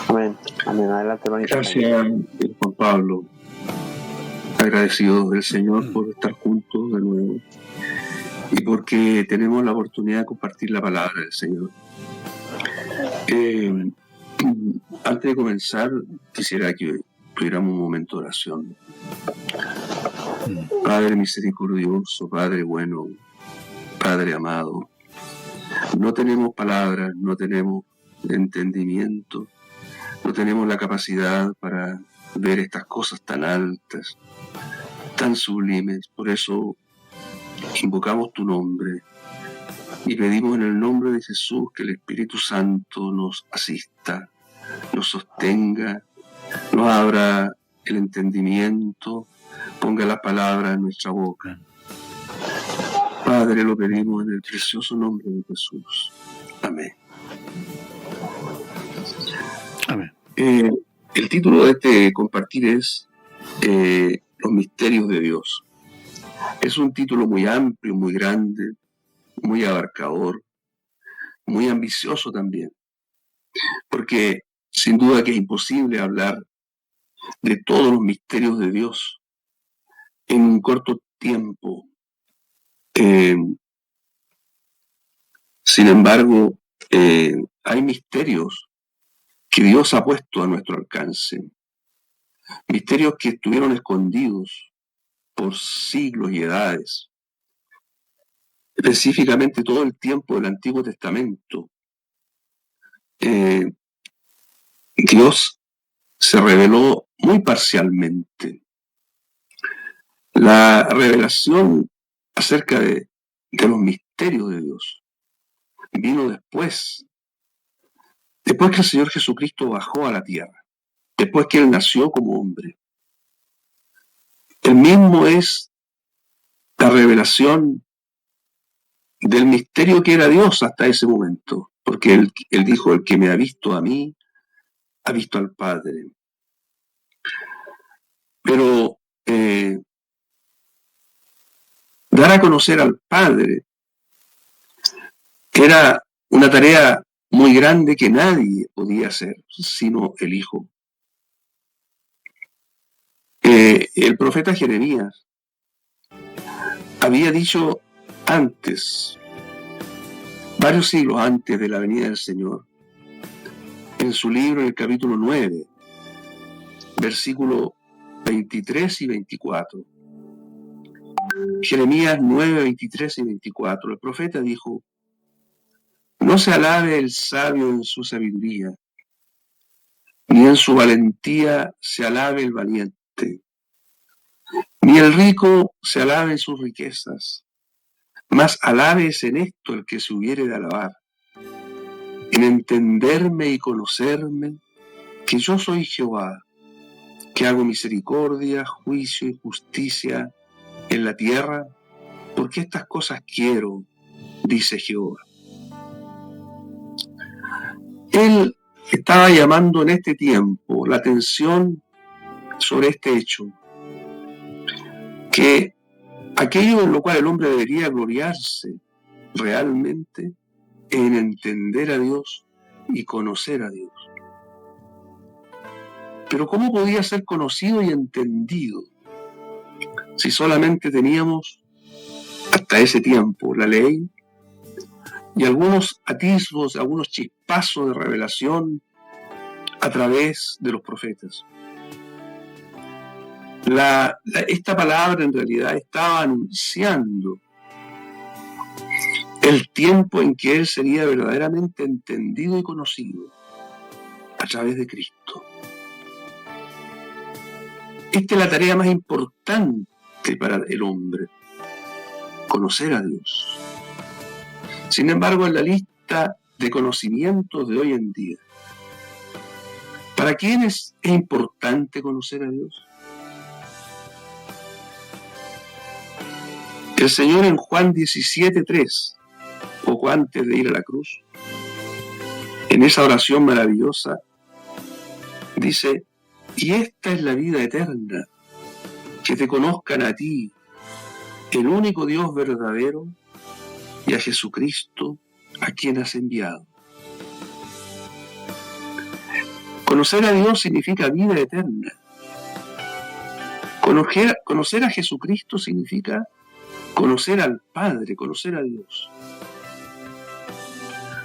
Amén. Amén. Adelante, hermanito. Gracias, Juan Pablo. Agradecidos del Señor por estar juntos de nuevo y porque tenemos la oportunidad de compartir la palabra del Señor. Antes de comenzar, quisiera que tuviéramos un momento de oración. Padre misericordioso, Padre bueno, Padre amado, no tenemos palabras, no tenemos entendimiento, no tenemos la capacidad para ver estas cosas tan altas, tan sublimes. Por eso invocamos tu nombre y pedimos en el nombre de Jesús que el Espíritu Santo nos asista, nos sostenga, nos abra el entendimiento, ponga las palabras en nuestra boca. Padre, lo pedimos en el precioso nombre de Jesús. Amén. Amén. El título de este compartir es Los misterios de Dios. Es un título muy amplio, muy grande, muy abarcador, muy ambicioso también, porque sin duda que es imposible hablar de todos los misterios de Dios en un corto tiempo. Sin embargo, hay misterios que Dios ha puesto a nuestro alcance, misterios que estuvieron escondidos por siglos y edades, específicamente todo el tiempo del Antiguo Testamento. Dios se reveló muy parcialmente. La revelación acerca de los misterios de Dios vino después que el Señor Jesucristo bajó a la tierra, después que Él nació como hombre. El mismo es la revelación del misterio que era Dios hasta ese momento, porque Él dijo, el que me ha visto a mí, ha visto al Padre. Pero dar a conocer al Padre era una tarea muy grande que nadie podía hacer, sino el Hijo. El profeta Jeremías había dicho antes, varios siglos antes de la venida del Señor, en su libro, en el capítulo 9, versículos 23 y 24. Jeremías 9, 23 y 24. El profeta dijo, no se alabe el sabio en su sabiduría, ni en su valentía se alabe el valiente, ni el rico se alabe en sus riquezas, mas alabes en esto el que se hubiere de alabar, en entenderme y conocerme, que yo soy Jehová, que hago misericordia, juicio y justicia en la tierra, porque estas cosas quiero, dice Jehová. Él estaba llamando en este tiempo la atención sobre este hecho, que aquello en lo cual el hombre debería gloriarse realmente en entender a Dios y conocer a Dios. Pero ¿cómo podía ser conocido y entendido si solamente teníamos hasta ese tiempo la ley y algunos atisbos, algunos chispazos de revelación a través de los profetas? Esta palabra en realidad estaba anunciando el tiempo en que Él sería verdaderamente entendido y conocido a través de Cristo. Esta es la tarea más importante para el hombre, conocer a Dios. Sin embargo, en la lista de conocimientos de hoy en día, ¿para quiénes es importante conocer a Dios? El Señor en Juan 17:3, poco antes de ir a la cruz, en esa oración maravillosa, dice, y esta es la vida eterna, que te conozcan a ti, el único Dios verdadero, y a Jesucristo, a quien has enviado. Conocer a Dios significa vida eterna. Conocer a Jesucristo significa conocer al Padre, conocer a Dios.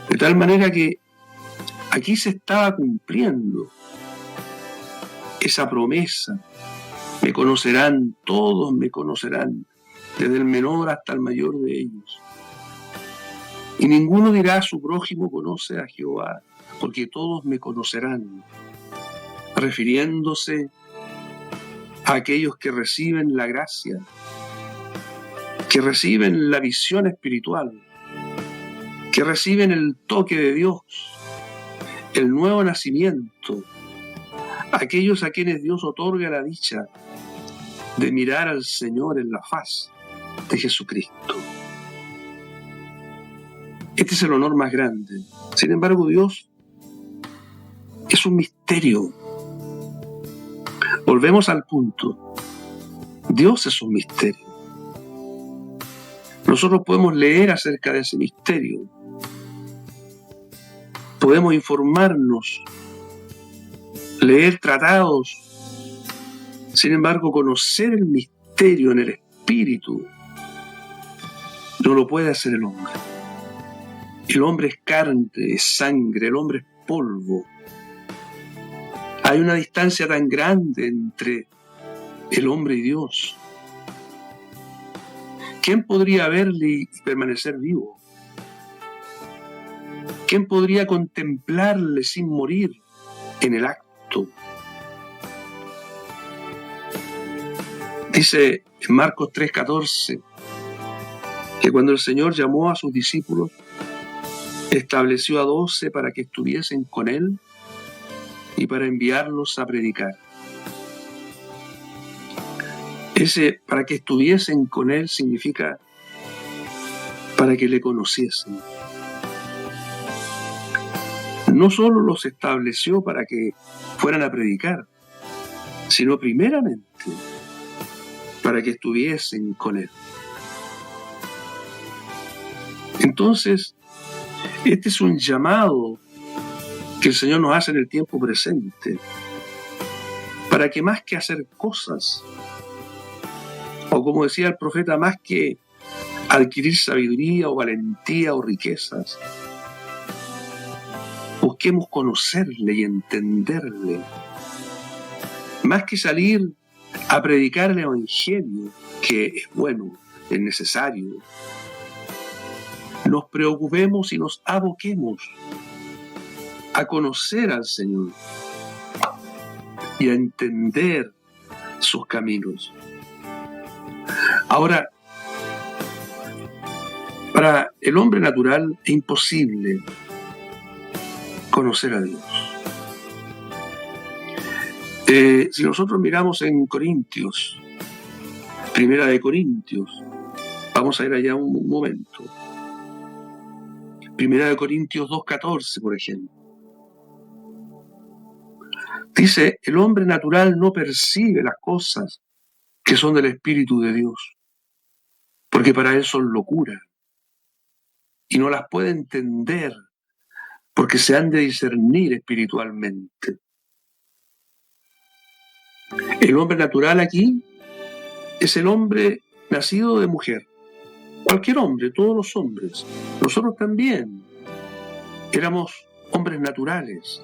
De tal manera que aquí se estaba cumpliendo esa promesa. Me conocerán, todos me conocerán, desde el menor hasta el mayor de ellos. Y ninguno dirá a su prójimo, conoce a Jehová, porque todos me conocerán, refiriéndose a aquellos que reciben la gracia, que reciben la visión espiritual, que reciben el toque de Dios, el nuevo nacimiento, aquellos a quienes Dios otorga la dicha de mirar al Señor en la faz de Jesucristo. Este es el honor más grande. Sin embargo, Dios es un misterio. Volvemos al punto. Dios es un misterio. Nosotros podemos leer acerca de ese misterio. Podemos informarnos, leer tratados. Sin embargo, conocer el misterio en el espíritu no lo puede hacer el hombre. El hombre es carne, es sangre, el hombre es polvo. Hay una distancia tan grande entre el hombre y Dios. ¿Quién podría verle y permanecer vivo? ¿Quién podría contemplarle sin morir en el acto? Dice en Marcos 3:14 que cuando el Señor llamó a sus discípulos, estableció a 12 para que estuviesen con Él y para enviarlos a predicar. Ese para que estuviesen con Él significa para que le conociesen. No solo los estableció para que fueran a predicar, sino primeramente para que estuviesen con Él. Entonces, este es un llamado que el Señor nos hace en el tiempo presente, para que más que hacer cosas, o como decía el profeta, más que adquirir sabiduría o valentía o riquezas, busquemos conocerle y entenderle. Más que salir a predicar el Evangelio, que es bueno, es necesario, nos preocupemos y nos aboquemos a conocer al Señor y a entender sus caminos. Ahora, para el hombre natural es imposible conocer a Dios. Si nosotros miramos en Corintios, Primera de Corintios, vamos a ir allá un momento. Primera de Corintios 2:14, por ejemplo. Dice, el hombre natural no percibe las cosas que son del Espíritu de Dios, porque para él son locura, y no las puede entender, porque se han de discernir espiritualmente. El hombre natural aquí es el hombre nacido de mujer. Cualquier hombre, todos los hombres. Nosotros también éramos hombres naturales,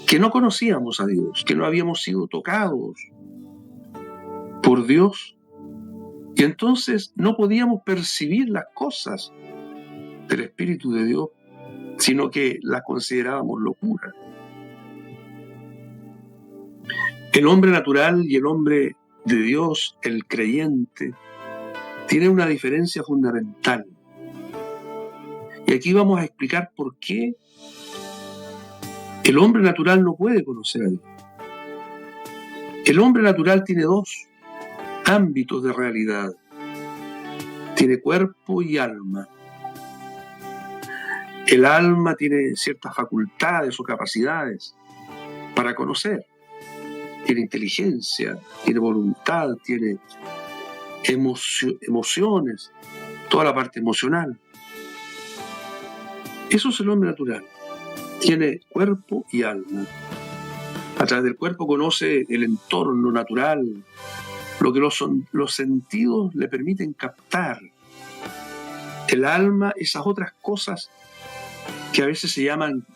que no conocíamos a Dios, que no habíamos sido tocados por Dios, y entonces no podíamos percibir las cosas del Espíritu de Dios, sino que las considerábamos locura. El hombre natural y el hombre de Dios, el creyente, tienen una diferencia fundamental. Y aquí vamos a explicar por qué el hombre natural no puede conocer a Dios. El hombre natural tiene dos ámbitos de realidad. Tiene cuerpo y alma. El alma tiene ciertas facultades o capacidades para conocer. Tiene inteligencia, tiene voluntad, tiene emociones, toda la parte emocional. Eso es el hombre natural. tiene cuerpo y alma. A través del cuerpo conoce el entorno natural, lo que los sentidos le permiten captar. El alma, esas otras cosas que a veces se llaman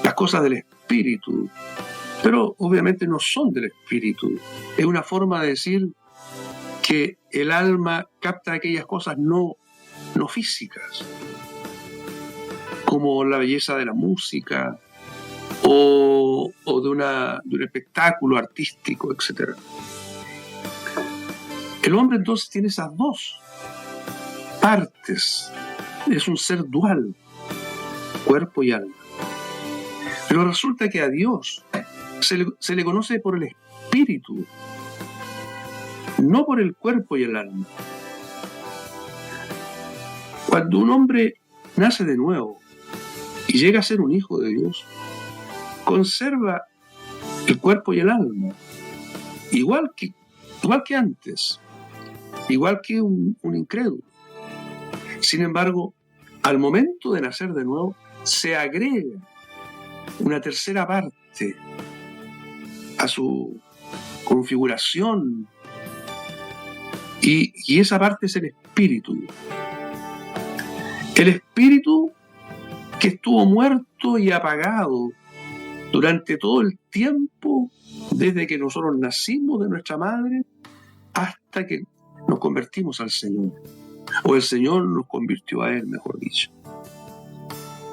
las cosas del espíritu, pero obviamente no son del espíritu. Es una forma de decir que el alma capta aquellas cosas no físicas, como la belleza de la música o de un espectáculo artístico, etc. El hombre entonces tiene esas dos partes. Es un ser dual, cuerpo y alma. Pero resulta que a Dios se le conoce por el espíritu, no por el cuerpo y el alma. Cuando un hombre nace de nuevo y llega a ser un hijo de Dios, conserva el cuerpo y el alma, igual que antes, igual que un incrédulo. Sin embargo, al momento de nacer de nuevo, se agrega una tercera parte a su configuración, y esa parte es el espíritu. El espíritu que estuvo muerto y apagado durante todo el tiempo, desde que nosotros nacimos de nuestra madre hasta que nos convertimos al Señor, o el Señor nos convirtió a Él, mejor dicho.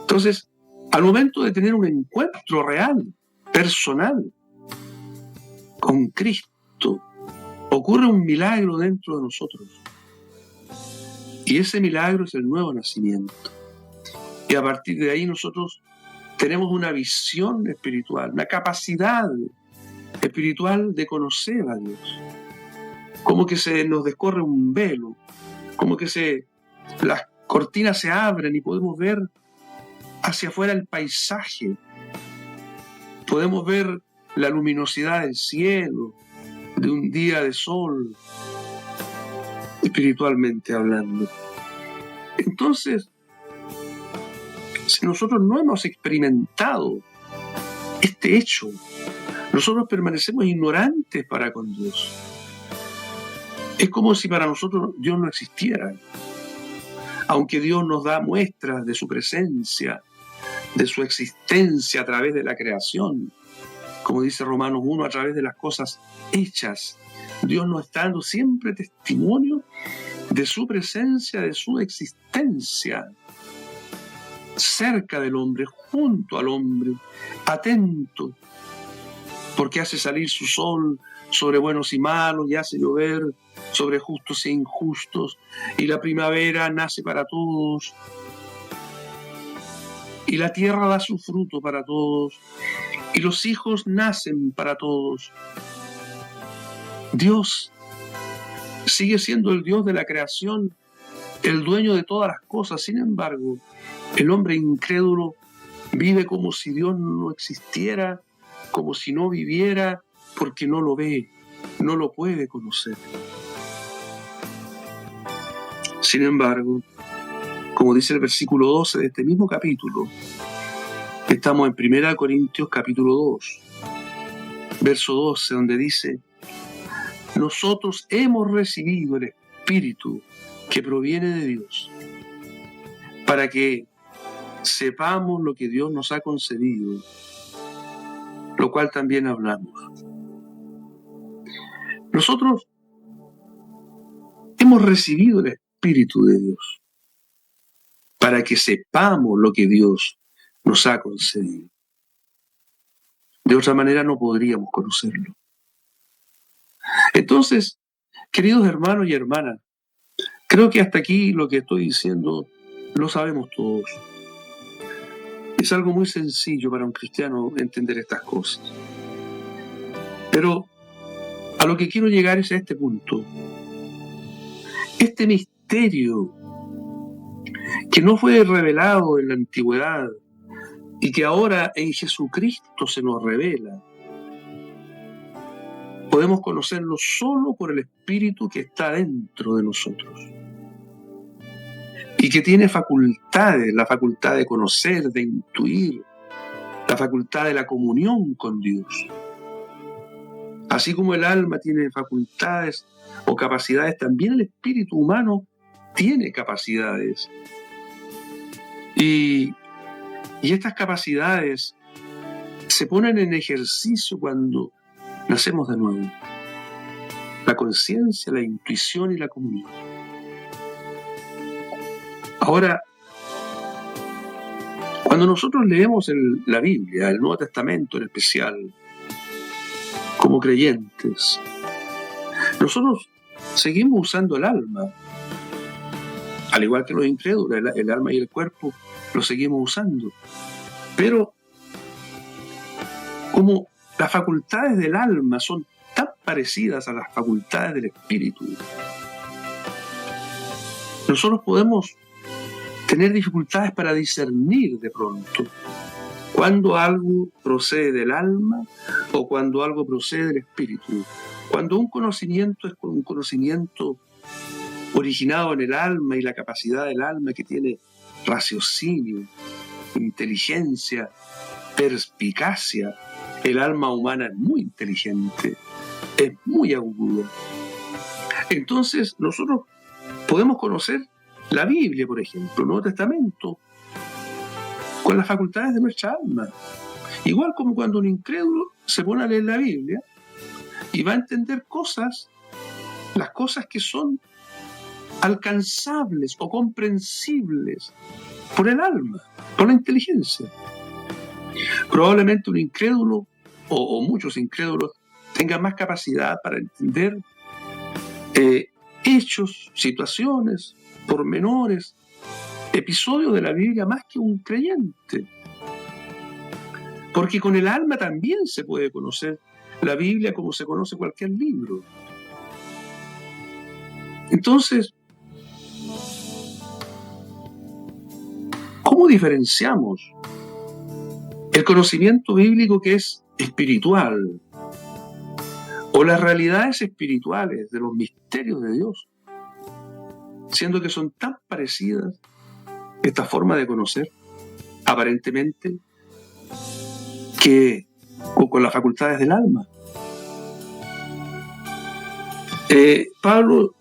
Entonces, al momento de tener un encuentro real, personal, con Cristo, ocurre un milagro dentro de nosotros. Y ese milagro es el nuevo nacimiento. Y a partir de ahí nosotros tenemos una visión espiritual, una capacidad espiritual de conocer a Dios. Como que se nos descorre un velo, como que las cortinas se abren y podemos ver hacia afuera el paisaje. Podemos ver la luminosidad del cielo, de un día de sol, espiritualmente hablando. Entonces, si nosotros no hemos experimentado este hecho, nosotros permanecemos ignorantes para con Dios. Es como si para nosotros Dios no existiera. Aunque Dios nos da muestras de su presencia, de su existencia a través de la creación, como dice Romanos 1, a través de las cosas hechas, Dios nos está dando siempre testimonio de su presencia, de su existencia, cerca del hombre, junto al hombre, atento, porque hace salir su sol sobre buenos y malos y hace llover sobre justos e injustos, y la primavera nace para todos, y la tierra da su fruto para todos, y los hijos nacen para todos. Dios sigue siendo el Dios de la creación, el dueño de todas las cosas. Sin embargo, el hombre incrédulo vive como si Dios no existiera, como si no viviera, porque no lo ve, no lo puede conocer. Sin embargo, como dice el versículo 12 de este mismo capítulo, estamos en 1 Corintios capítulo 2, verso 12, donde dice: nosotros hemos recibido el Espíritu que proviene de Dios, para que sepamos lo que Dios nos ha concedido, lo cual también hablamos. Nosotros hemos recibido el Espíritu de Dios para que sepamos lo que Dios nos ha concedido. De otra manera no podríamos conocerlo. Entonces, queridos hermanos y hermanas, creo que hasta aquí lo que estoy diciendo lo sabemos todos. Es algo muy sencillo para un cristiano entender estas cosas. Pero a lo que quiero llegar es a este punto. Este misterio que no fue revelado en la antigüedad y que ahora en Jesucristo se nos revela, podemos conocerlo solo por el Espíritu que está dentro de nosotros y que tiene facultades, la facultad de conocer, de intuir, la facultad de la comunión con Dios. Así como el alma tiene facultades o capacidades, también el espíritu humano tiene capacidades. Y estas capacidades se ponen en ejercicio cuando nacemos de nuevo. La conciencia, la intuición y la comunión. Ahora, cuando nosotros leemos la Biblia, el Nuevo Testamento en especial, como creyentes, nosotros seguimos usando el alma, al igual que los incrédulos, el alma y el cuerpo lo seguimos usando. Pero como las facultades del alma son tan parecidas a las facultades del espíritu, nosotros podemos tener dificultades para discernir de pronto cuando algo procede del alma o cuando algo procede del espíritu. Cuando un conocimiento es un conocimiento originado en el alma y la capacidad del alma que tiene raciocinio, inteligencia, perspicacia. El alma humana es muy inteligente, es muy aguda. Entonces nosotros podemos conocer la Biblia, por ejemplo, el Nuevo Testamento, con las facultades de nuestra alma. Igual como cuando un incrédulo se pone a leer la Biblia y va a entender cosas, las cosas que son alcanzables o comprensibles por el alma, por la inteligencia. Probablemente un incrédulo o muchos incrédulos tengan más capacidad para entender hechos, situaciones, pormenores, episodios de la Biblia más que un creyente. Porque con el alma también se puede conocer la Biblia como se conoce cualquier libro. Entonces, ¿cómo diferenciamos el conocimiento bíblico que es espiritual o las realidades espirituales de los misterios de Dios, siendo que son tan parecidas esta forma de conocer, aparentemente, que con las facultades del alma? Pablo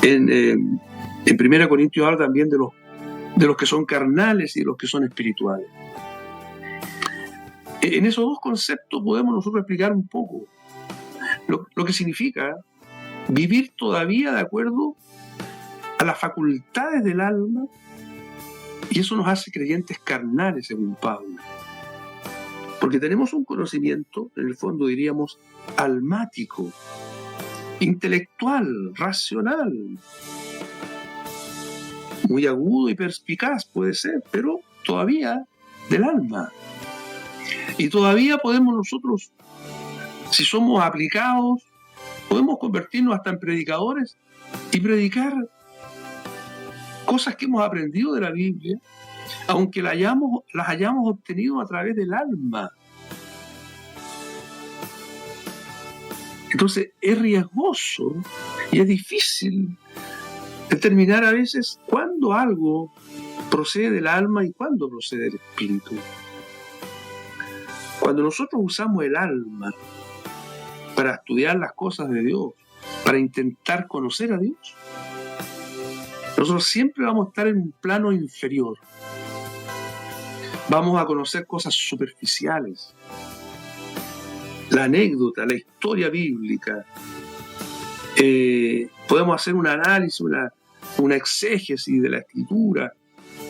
en 1 Corintios habla también de los que son carnales y de los que son espirituales. En esos dos conceptos podemos nosotros explicar un poco lo que significa vivir todavía de acuerdo a las facultades del alma, y eso nos hace creyentes carnales, según Pablo. Porque tenemos un conocimiento, en el fondo diríamos, almático, intelectual, racional, muy agudo y perspicaz puede ser, pero todavía del alma. Y todavía podemos nosotros, si somos aplicados, podemos convertirnos hasta en predicadores y predicar cosas que hemos aprendido de la Biblia, aunque las hayamos obtenido a través del alma. Entonces es riesgoso y es difícil determinar a veces cuándo algo procede del alma y cuándo procede del espíritu. Cuando nosotros usamos el alma para estudiar las cosas de Dios, para intentar conocer a Dios, nosotros siempre vamos a estar en un plano inferior. Vamos a conocer cosas superficiales, la anécdota, la historia bíblica. Podemos hacer un análisis, una exégesis de la escritura,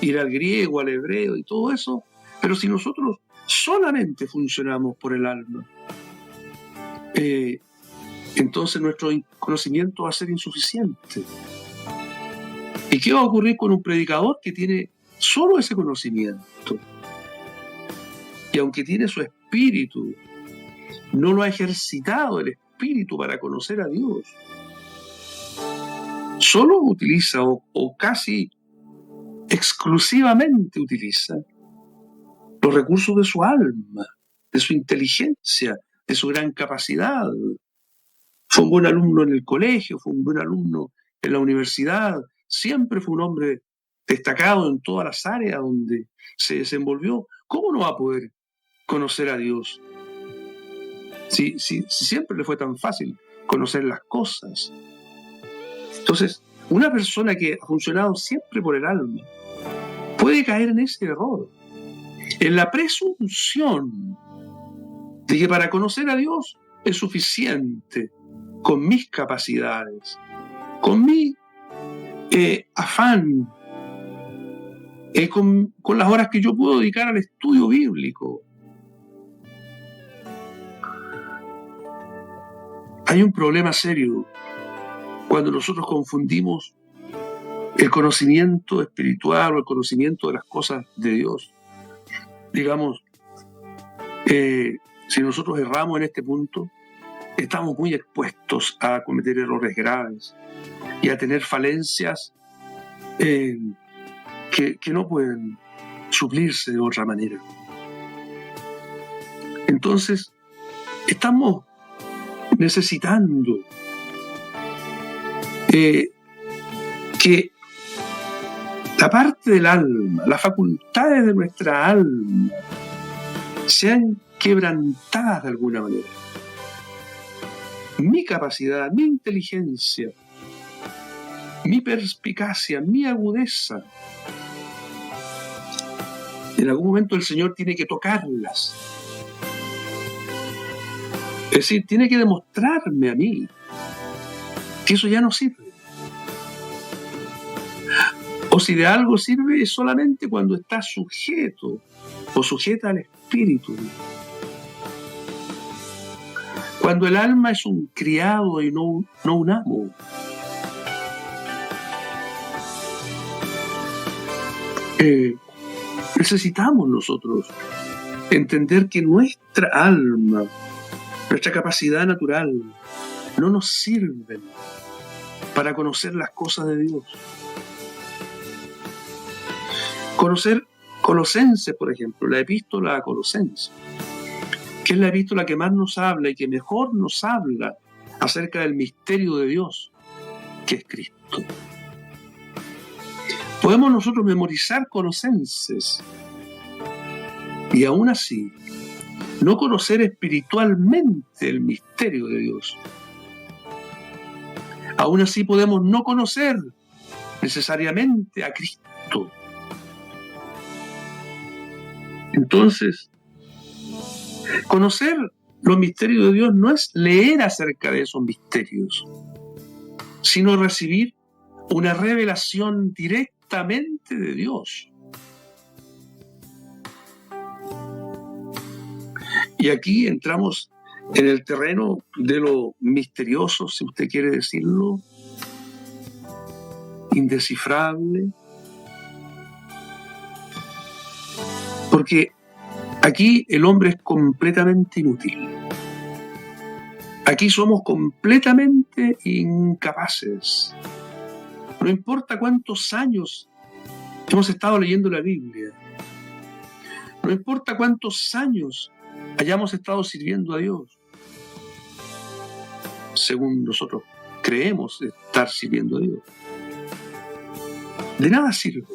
ir al griego, al hebreo y todo eso, pero si nosotros solamente funcionamos por el alma, entonces nuestro conocimiento va a ser insuficiente. ¿Y qué va a ocurrir con un predicador que tiene solo ese conocimiento? Y aunque tiene su espíritu, no lo ha ejercitado el espíritu para conocer a Dios. Solo utiliza o casi exclusivamente utiliza los recursos de su alma, de su inteligencia, de su gran capacidad. Fue un buen alumno en el colegio, fue un buen alumno en la universidad, siempre fue un hombre destacado en todas las áreas donde se desenvolvió. ¿Cómo no va a poder conocer a Dios? Si siempre le fue tan fácil conocer las cosas. Entonces, una persona que ha funcionado siempre por el alma puede caer en ese error, en la presunción de que para conocer a Dios es suficiente con mis capacidades, con mi afán, con las horas que yo puedo dedicar al estudio bíblico. Hay un problema serio cuando nosotros confundimos el conocimiento espiritual o el conocimiento de las cosas de Dios. Digamos, si nosotros erramos en este punto, estamos muy expuestos a cometer errores graves y a tener falencias que no pueden suplirse de otra manera. Entonces, estamos necesitando que la parte del alma, las facultades de nuestra alma, sean quebrantadas de alguna manera. Mi capacidad, mi inteligencia, mi perspicacia, mi agudeza, en algún momento el Señor tiene que tocarlas. Es decir, tiene que demostrarme a mí que eso ya no sirve. O si de algo sirve, es solamente cuando está sujeto o sujeta al Espíritu. Cuando el alma es un criado y no un amo. Necesitamos nosotros entender que nuestra alma, nuestra capacidad natural, no nos sirven para conocer las cosas de Dios. Conocer Colosenses, por ejemplo, la epístola a Colosenses, que es la epístola que más nos habla y que mejor nos habla acerca del misterio de Dios, que es Cristo. Podemos nosotros memorizar Colosenses y aún así no conocer espiritualmente el misterio de Dios. Aún así podemos no conocer necesariamente a Cristo. Entonces, conocer los misterios de Dios no es leer acerca de esos misterios, sino recibir una revelación directamente de Dios. Y aquí entramos en el terreno de lo misterioso, si usted quiere decirlo, indescifrable, porque aquí el hombre es completamente inútil. Aquí somos completamente incapaces. No importa cuántos años hemos estado leyendo la Biblia, no importa cuántos años hayamos estado sirviendo a Dios, según nosotros creemos estar sirviendo a Dios, de nada sirve,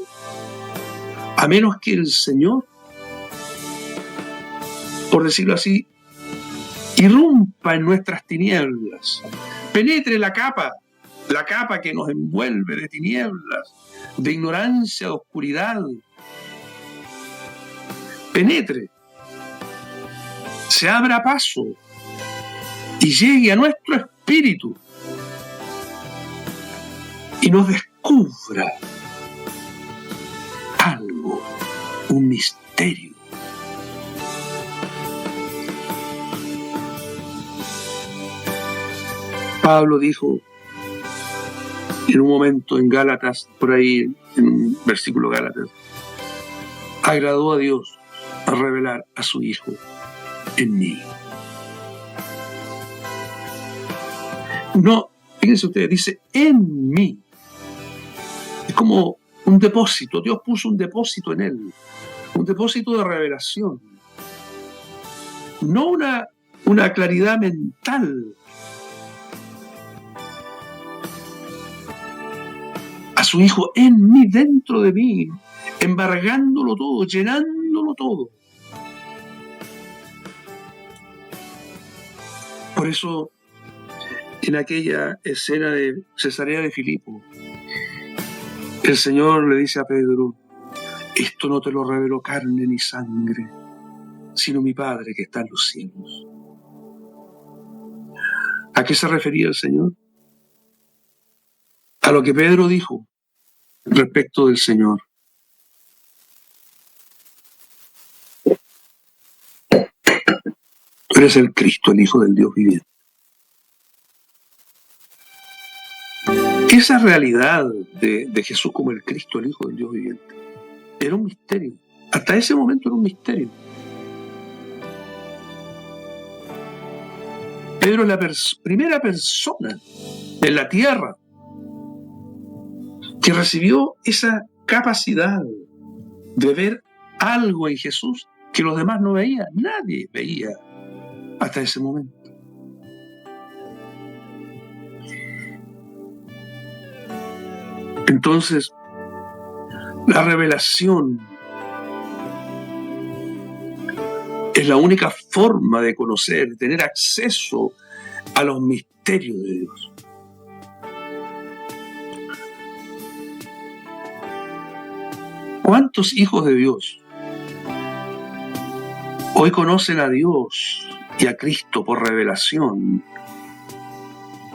a menos que el Señor, por decirlo así, irrumpa en nuestras tinieblas, penetre la capa que nos envuelve de tinieblas, de ignorancia, de oscuridad, penetre, se abra paso y llegue a nuestro espíritu y nos descubra algo, un misterio. Pablo dijo en un momento en Gálatas, por ahí en un versículo Gálatas, agradó a Dios a revelar a su Hijo en mí. No, fíjense ustedes, dice en mí. Es como un depósito. Dios puso un depósito en él, un depósito de revelación. No una claridad mental. A su Hijo en mí, dentro de mí, embargándolo todo, llenándolo todo. Por eso, en aquella escena de Cesarea de Filipo, el Señor le dice a Pedro: esto no te lo reveló carne ni sangre, sino mi Padre que está en los cielos. ¿A qué se refería el Señor? A lo que Pedro dijo respecto del Señor. Tú eres el Cristo, el Hijo del Dios viviente. Esa realidad de Jesús como el Cristo, el Hijo del Dios viviente, era un misterio. Hasta ese momento era un misterio. Pedro es la primera persona en la tierra que recibió esa capacidad de ver algo en Jesús que los demás no veían. Nadie veía hasta ese momento. Entonces, la revelación es la única forma de conocer, de tener acceso a los misterios de Dios. ¿Cuántos hijos de Dios hoy conocen a Dios y a Cristo por revelación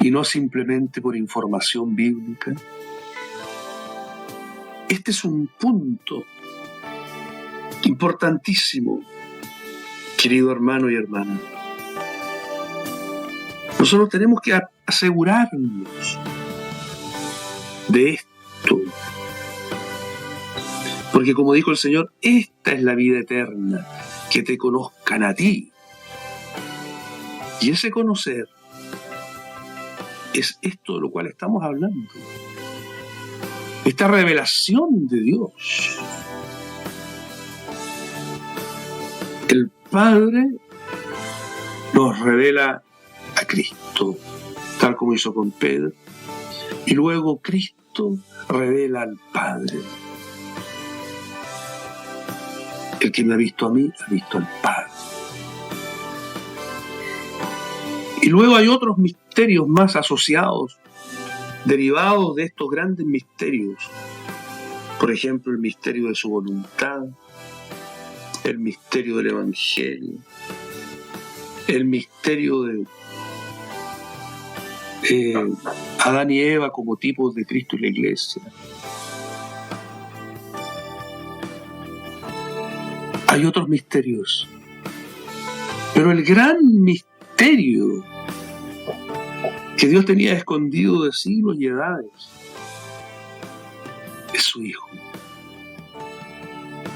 y no simplemente por información bíblica? Este es un punto importantísimo, querido hermano y hermana. Nosotros tenemos que asegurarnos de esto. Porque como dijo el Señor, esta es la vida eterna, que te conozcan a ti. Y ese conocer es esto de lo cual estamos hablando. Esta revelación de Dios. El Padre nos revela a Cristo, tal como hizo con Pedro. Y luego Cristo revela al Padre. El que me ha visto a mí, ha visto al Padre. Y luego hay otros misterios más asociados, derivados de estos grandes misterios. Por ejemplo, el misterio de su voluntad, el misterio del Evangelio, el misterio de Adán y Eva como tipos de Cristo y la Iglesia. Hay otros misterios, pero el gran misterio que Dios tenía escondido de siglos y edades es su Hijo,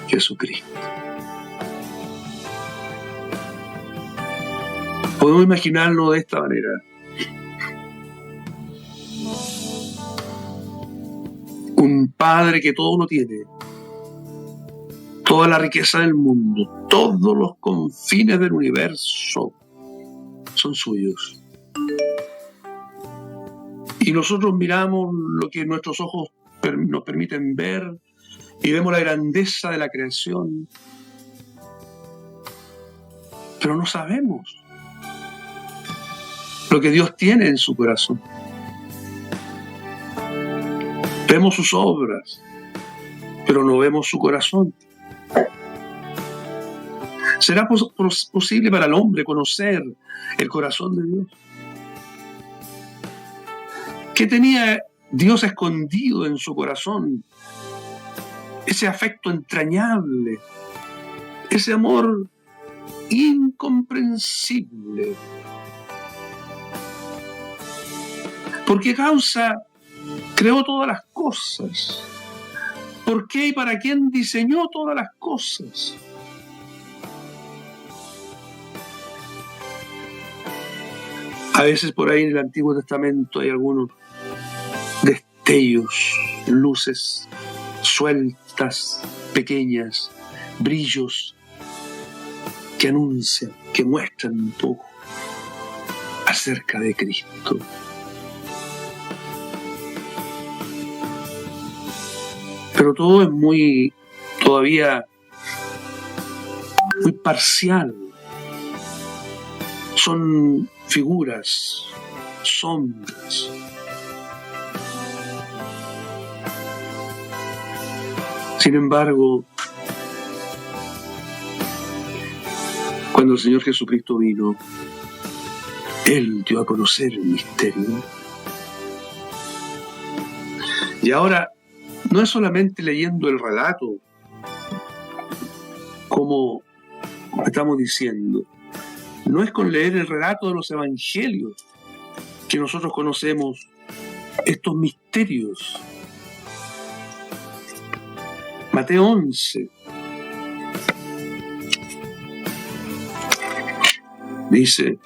Jesucristo. Podemos imaginarlo de esta manera. Un Padre que todo lo tiene, toda la riqueza del mundo, todos los confines del universo son suyos. Y nosotros miramos lo que nuestros ojos nos permiten ver y vemos la grandeza de la creación, pero no sabemos lo que Dios tiene en su corazón. Vemos sus obras, pero no vemos su corazón. ¿Será posible para el hombre conocer el corazón de Dios? ¿Qué tenía Dios escondido en su corazón? Ese afecto entrañable, ese amor incomprensible. ¿Por qué causa creó todas las cosas? ¿Por qué y para quién diseñó todas las cosas? A veces por ahí en el Antiguo Testamento hay algunos destellos, luces sueltas, pequeñas, brillos que anuncian, que muestran un poco acerca de Cristo. Pero todo es todavía muy parcial. son figuras, sombras. Sin embargo, cuando el Señor Jesucristo vino, Él dio a conocer el misterio. Y ahora, no es solamente leyendo el relato, como estamos diciendo, no es con leer el relato de los evangelios que nosotros conocemos estos misterios. Mateo 11 dice: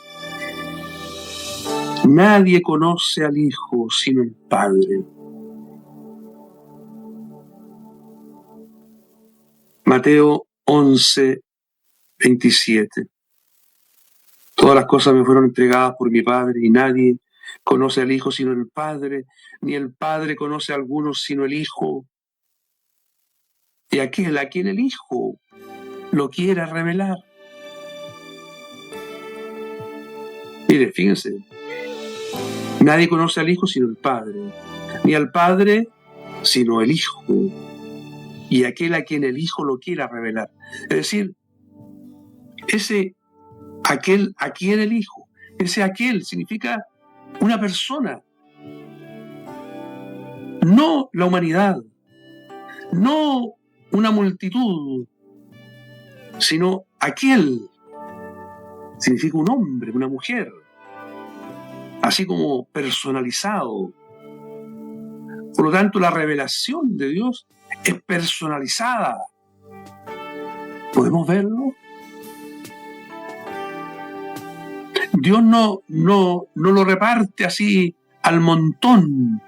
nadie conoce al Hijo sino el Padre. Mateo 11, 27. Todas las cosas me fueron entregadas por mi Padre, y nadie conoce al Hijo sino el Padre, ni el Padre conoce a alguno sino el Hijo, y aquel a quien el Hijo lo quiera revelar. Mire, fíjense, nadie conoce al Hijo sino el Padre, ni al Padre sino el Hijo, y aquel a quien el Hijo lo quiera revelar. Es decir, ese aquel a quien el Hijo, ese aquel significa una persona, no la humanidad, no una multitud, sino aquel significa un hombre, una mujer, así como personalizado. Por lo tanto, la revelación de Dios es personalizada. ¿Podemos verlo? Dios no lo reparte así al montón.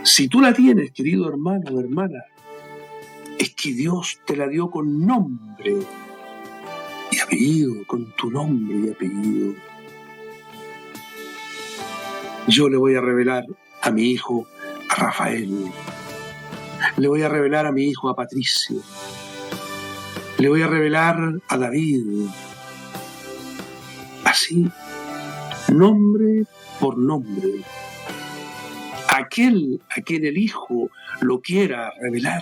Si tú la tienes, querido hermano o hermana, es que Dios te la dio con nombre y apellido, con tu nombre y apellido. Yo le voy a revelar a mi hijo, a Rafael. Le voy a revelar a mi hijo, a Patricio. Le voy a revelar a David. Así, nombre por nombre. Aquel a quien el Hijo lo quiera revelar.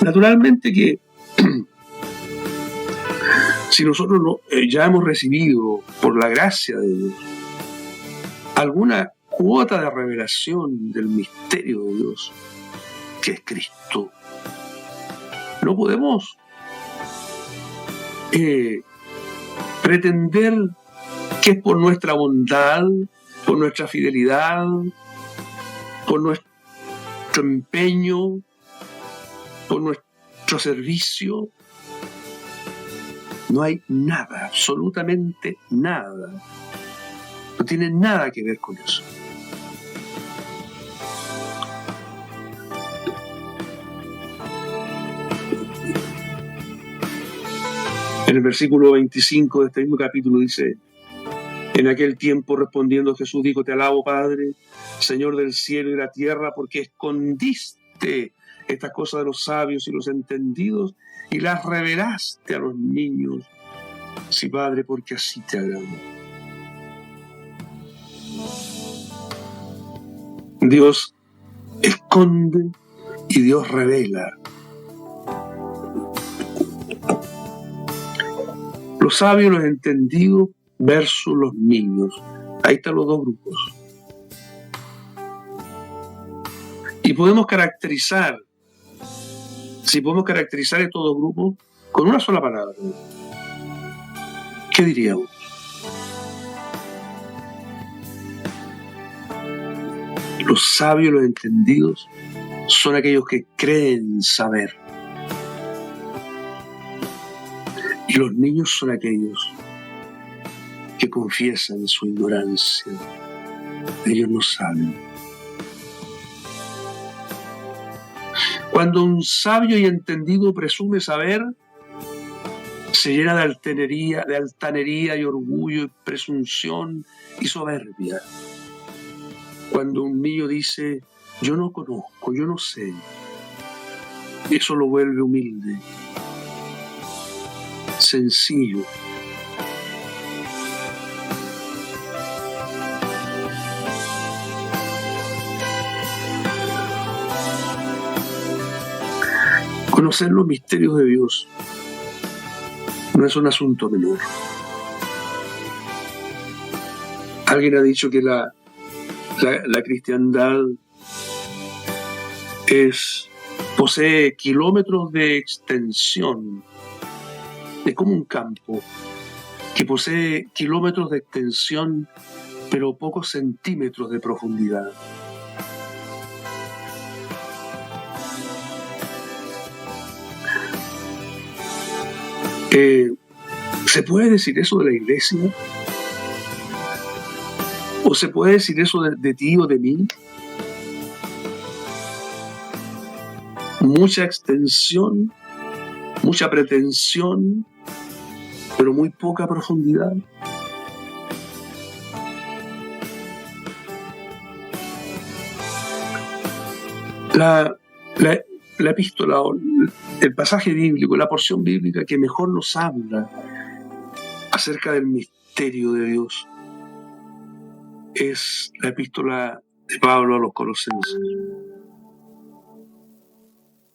Naturalmente que si nosotros ya hemos recibido, por la gracia de Dios, alguna cuota de revelación del misterio de Dios, que es Cristo, no podemos pretender que es por nuestra bondad, por nuestra fidelidad, por nuestro empeño, por nuestro servicio. No hay nada, absolutamente nada. No tiene nada que ver con eso. En el versículo 25 de este mismo capítulo dice: en aquel tiempo respondiendo Jesús dijo: te alabo, Padre, Señor del cielo y la tierra, porque escondiste estas cosas de los sabios y los entendidos y las revelaste a los niños. Sí, Padre, porque así te agradó. Dios esconde y Dios revela. Los sabios, los entendidos versus los niños. Ahí están los dos grupos. Y podemos caracterizar, si podemos caracterizar estos dos grupos con una sola palabra, ¿qué diríamos? Los sabios, los entendidos, son aquellos que creen saber. Y los niños son aquellos que confiesan su ignorancia. Ellos no saben. Cuando un sabio y entendido presume saber, se llena de altanería y orgullo y presunción y soberbia. Cuando un niño dice, yo no conozco, yo no sé, eso lo vuelve humilde, sencillo. Conocer los misterios de Dios no es un asunto menor. Alguien ha dicho que la cristiandad posee kilómetros de extensión. Es como un campo que posee kilómetros de extensión, pero pocos centímetros de profundidad. ¿Se puede decir eso de la iglesia? ¿O se puede decir eso de ti o de mí? Mucha extensión, mucha pretensión, pero muy poca profundidad. La epístola, el pasaje bíblico, la porción bíblica que mejor nos habla acerca del misterio de Dios es la epístola de Pablo a los Colosenses.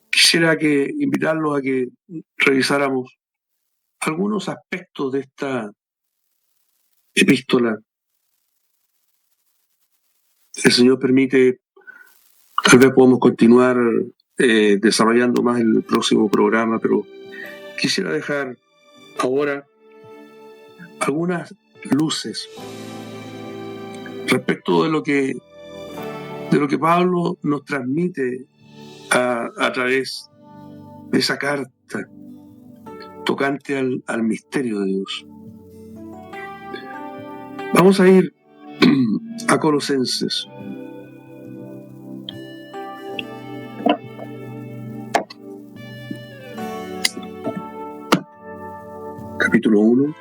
Quisiera invitarlos a que revisáramos algunos aspectos de esta epístola. El Señor permite, tal vez podamos continuar desarrollando más el próximo programa, pero quisiera dejar ahora algunas luces respecto de lo que Pablo nos transmite a través de esa carta tocante al misterio de Dios. Vamos a ir a Colosenses. Capítulo 1.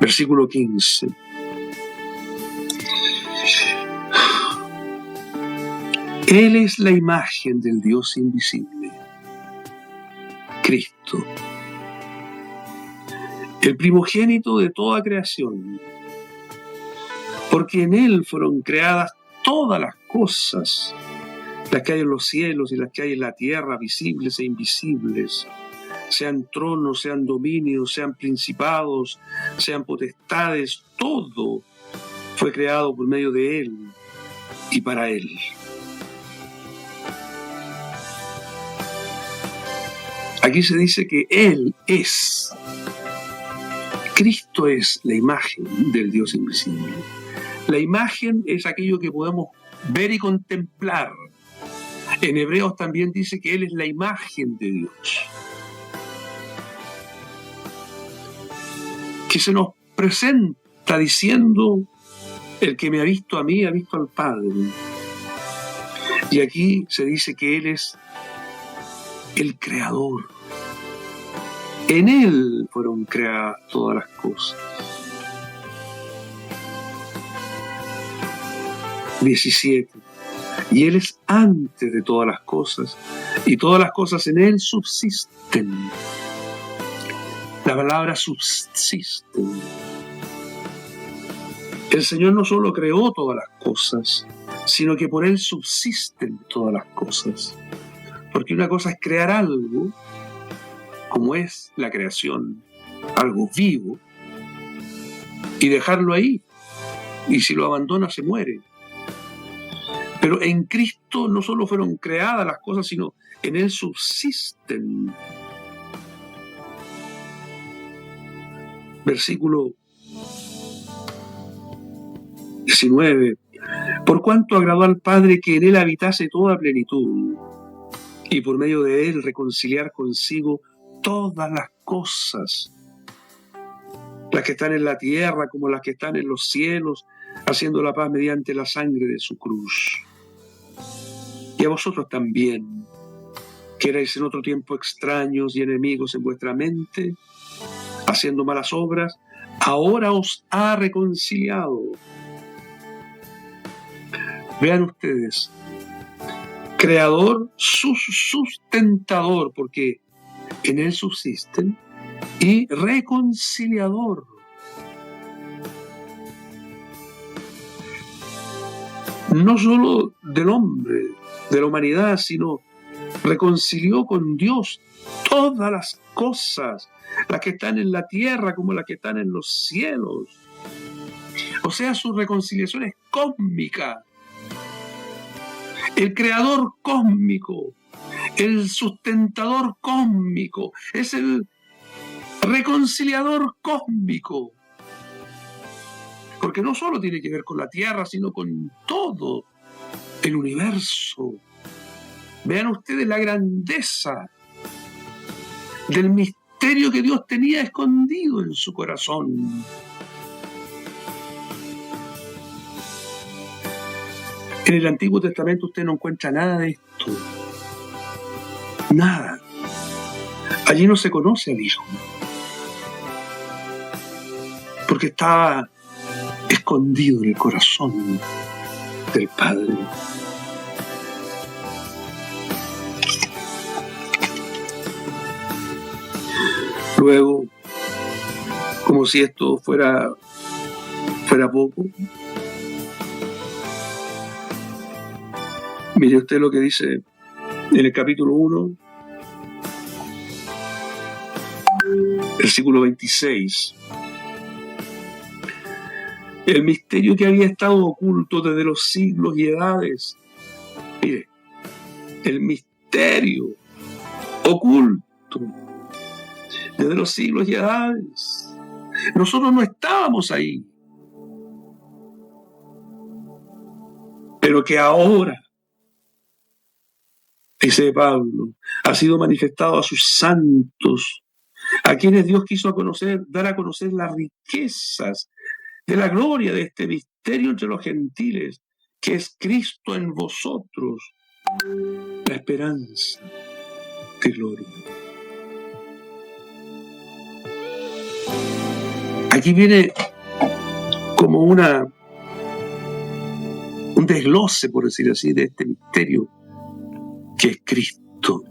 Versículo 15. Él es la imagen del Dios invisible, Cristo, el primogénito de toda creación, porque en Él fueron creadas todas las cosas, las que hay en los cielos y las que hay en la tierra, visibles e invisibles, sean tronos, sean dominios, sean principados, sean potestades, todo fue creado por medio de Él y para Él. Aquí se dice que Él es, Cristo es la imagen del Dios invisible. La imagen es aquello que podemos ver y contemplar. En Hebreos también dice que Él es la imagen de Dios, que se nos presenta diciendo: el que me ha visto a mí ha visto al Padre. Y aquí se dice que Él es el Creador. En Él fueron creadas todas las cosas. 17. Y Él es antes de todas las cosas, y todas las cosas en Él subsisten. La palabra subsisten. El Señor no solo creó todas las cosas, sino que por Él subsisten todas las cosas. Porque una cosa es crear algo, como es la creación, algo vivo, y dejarlo ahí. Y si lo abandona, se muere. Pero en Cristo no solo fueron creadas las cosas, sino en Él subsisten. Versículo 19. Por cuanto agradó al Padre que en Él habitase toda plenitud, y por medio de Él reconciliar consigo todas las cosas, las que están en la tierra como las que están en los cielos, haciendo la paz mediante la sangre de su cruz. Y a vosotros también, que erais en otro tiempo extraños y enemigos en vuestra mente, haciendo malas obras, ahora os ha reconciliado. Vean ustedes, creador, sustentador, porque en él subsisten, y reconciliador. No solo del hombre, de la humanidad, sino reconcilió con Dios todas las cosas, las que están en la tierra como las que están en los cielos. O sea, su reconciliación es cósmica. El creador cósmico, el sustentador cósmico, es el reconciliador cósmico. Porque no solo tiene que ver con la tierra, sino con todo el universo. Vean ustedes la grandeza del misterio que Dios tenía escondido en su corazón. En el Antiguo Testamento usted no encuentra nada de esto. Nada. Allí no se conoce al Hijo. Porque está escondido en el corazón del Padre. Luego, como si esto fuera poco, mire usted lo que dice en el capítulo 1, versículo 26. El misterio que había estado oculto desde los siglos y edades. Mire, el misterio oculto desde los siglos y edades. Nosotros no estábamos ahí. Pero que ahora, dice Pablo, ha sido manifestado a sus santos, a quienes Dios quiso dar a conocer las riquezas de la gloria de este misterio entre los gentiles, que es Cristo en vosotros, la esperanza de gloria. Aquí viene como un desglose, por decir así, de este misterio que es Cristo.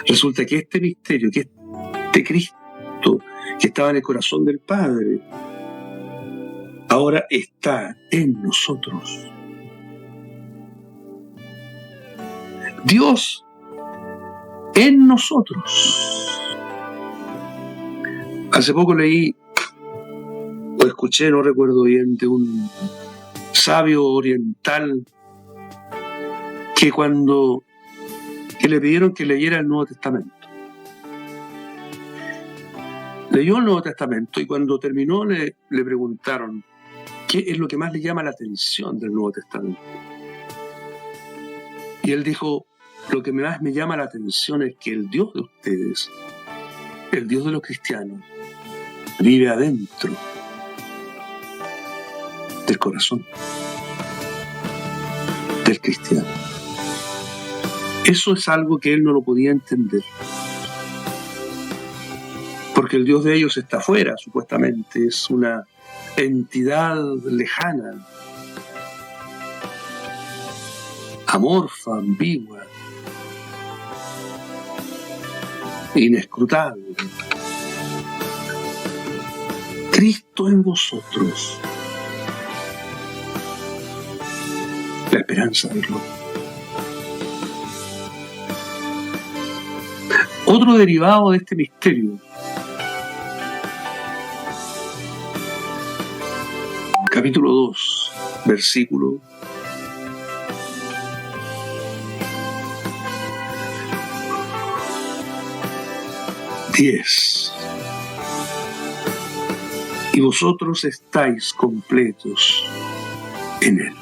Resulta que este misterio, que este Cristo que estaba en el corazón del Padre, ahora está en nosotros. Dios en nosotros. Hace poco leí o escuché, no recuerdo bien, de un sabio oriental que le pidieron que leyera el Nuevo Testamento. Leyó el Nuevo Testamento y cuando terminó le preguntaron qué es lo que más le llama la atención del Nuevo Testamento. Y él dijo, lo que más me llama la atención es que el Dios de ustedes, el Dios de los cristianos, vive adentro del corazón del cristiano. Eso es algo que él no lo podía entender. Porque el Dios de ellos está afuera, supuestamente. Es una entidad lejana, amorfa, ambigua, inescrutable. Cristo en vosotros, la esperanza de gloria. Otro derivado de este misterio, capítulo 2, versículo 10. Y vosotros estáis completos en Él.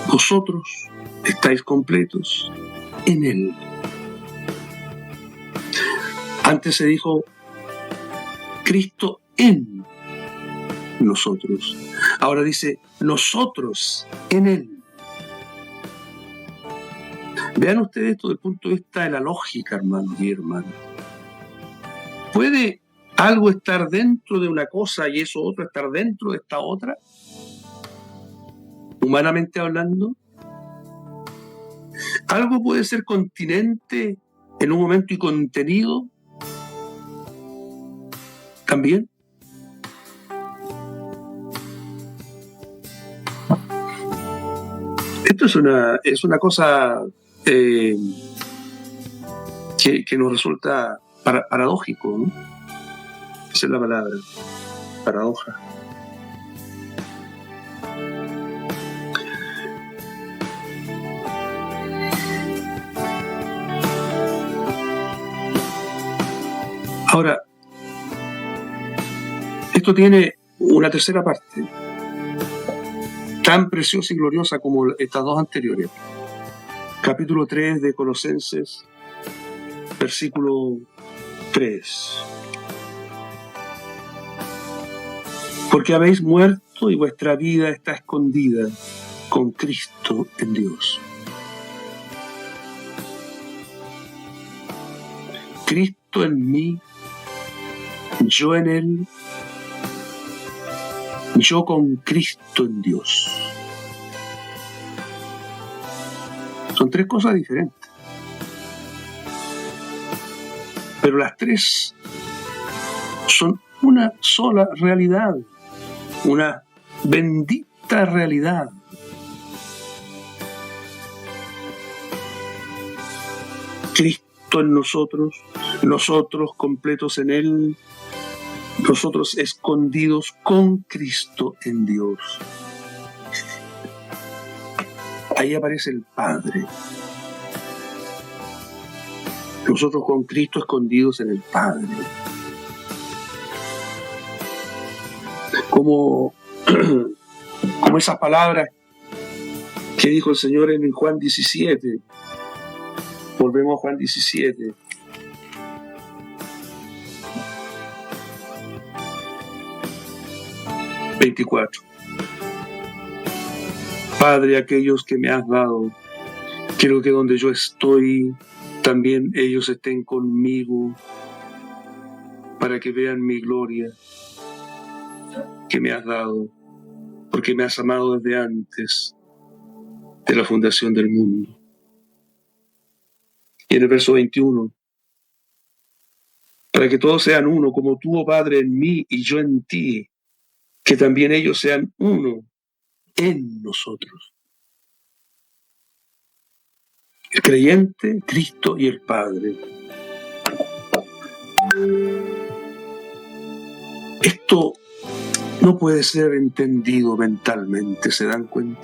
Vosotros estáis completos en Él. Antes se dijo Cristo en nosotros. Ahora dice, nosotros en Él. Vean ustedes esto desde el punto de vista de la lógica, hermanos y hermanas. ¿Puede algo estar dentro de una cosa y eso otro estar dentro de esta otra? Humanamente hablando. ¿Algo puede ser continente en un momento y contenido también? Esto es una cosa que nos resulta paradójico, ¿no? Esa es la palabra, paradoja. Ahora, esto tiene una tercera parte, tan preciosa y gloriosa como estas dos anteriores. Capítulo 3 de Colosenses, versículo 3. Porque habéis muerto y vuestra vida está escondida con Cristo en Dios. Cristo en mí, yo en Él, yo con Cristo en Dios. Son tres cosas diferentes. Pero las tres son una sola realidad, una bendita realidad. Cristo en nosotros, nosotros completos en Él, nosotros escondidos con Cristo en Dios. Ahí aparece el Padre. Nosotros con Cristo escondidos en el Padre. Como esas palabras que dijo el Señor en Juan 17. Volvemos a Juan 17. Padre, aquellos que me has dado, quiero que donde yo estoy, también ellos estén conmigo, para que vean mi gloria que me has dado, porque me has amado desde antes de la fundación del mundo. Y en el verso 21, para que todos sean uno, como tú, oh Padre, en mí y yo en ti, que también ellos sean uno en nosotros. El creyente, Cristo y el Padre. Esto no puede ser entendido mentalmente, ¿se dan cuenta?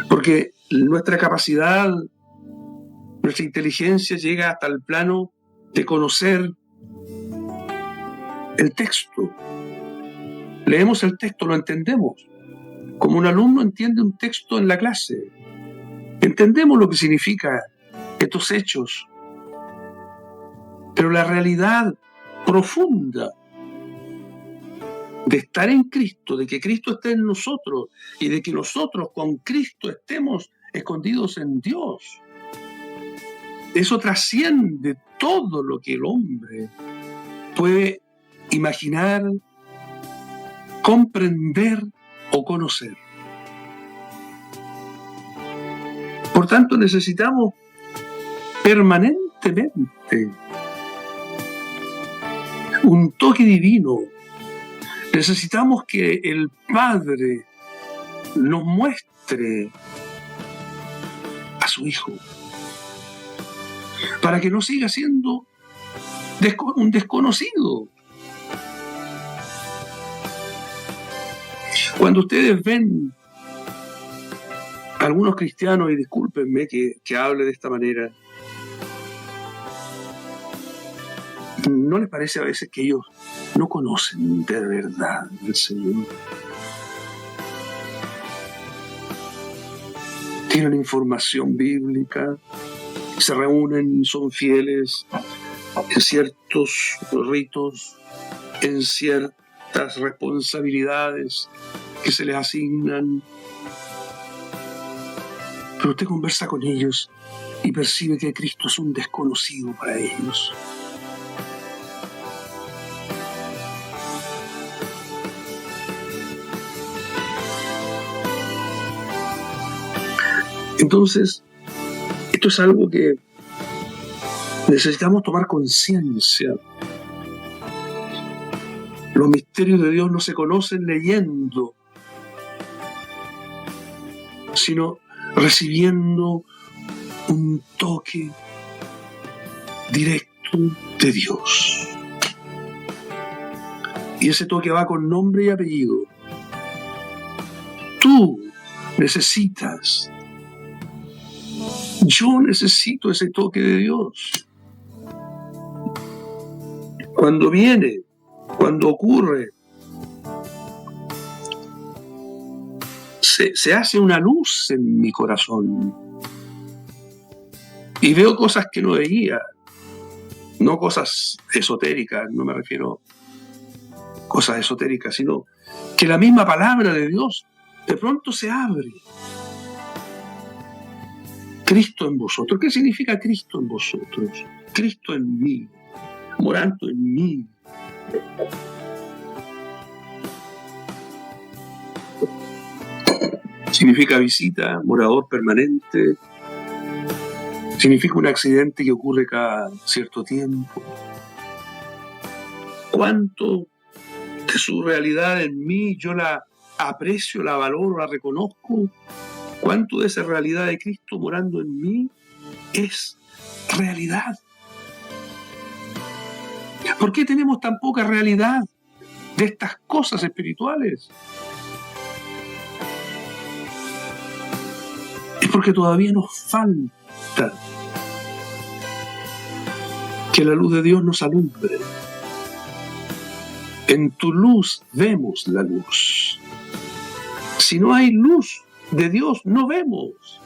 Porque nuestra capacidad, nuestra inteligencia llega hasta el plano de conocer el texto. Leemos el texto, lo entendemos. Como un alumno entiende un texto en la clase. Entendemos lo que significa estos hechos. Pero la realidad profunda de estar en Cristo, de que Cristo esté en nosotros y de que nosotros con Cristo estemos escondidos en Dios, eso trasciende todo lo que el hombre puede imaginar, comprender o conocer. Por tanto, necesitamos permanentemente un toque divino. Necesitamos que el Padre nos muestre a su Hijo, para que no siga siendo un desconocido. Cuando ustedes ven a algunos cristianos, y discúlpenme que hable de esta manera, ¿no les parece a veces que ellos no conocen de verdad al Señor? Tienen información bíblica, se reúnen, son fieles en ciertos ritos, en ciertos estas responsabilidades que se les asignan. Pero usted conversa con ellos y percibe que Cristo es un desconocido para ellos. Entonces, esto es algo que necesitamos tomar conciencia. Los misterios de Dios no se conocen leyendo, sino recibiendo un toque directo de Dios. Y ese toque va con nombre y apellido. Tú necesitas, yo necesito ese toque de Dios. Cuando viene, cuando ocurre, se hace una luz en mi corazón y veo cosas que no veía, no cosas esotéricas, no me refiero a cosas esotéricas, sino que la misma palabra de Dios de pronto se abre. Cristo en vosotros. ¿Qué significa Cristo en vosotros? Cristo en mí, morando en mí. Significa visita, morador permanente. Significa un accidente que ocurre cada cierto tiempo. ¿Cuánto de su realidad en mí yo la aprecio, la valoro, la reconozco? ¿Cuánto de esa realidad de Cristo morando en mí es realidad? ¿Por qué tenemos tan poca realidad de estas cosas espirituales? Es porque todavía nos falta que la luz de Dios nos alumbre. En tu luz vemos la luz. Si no hay luz de Dios, no vemos.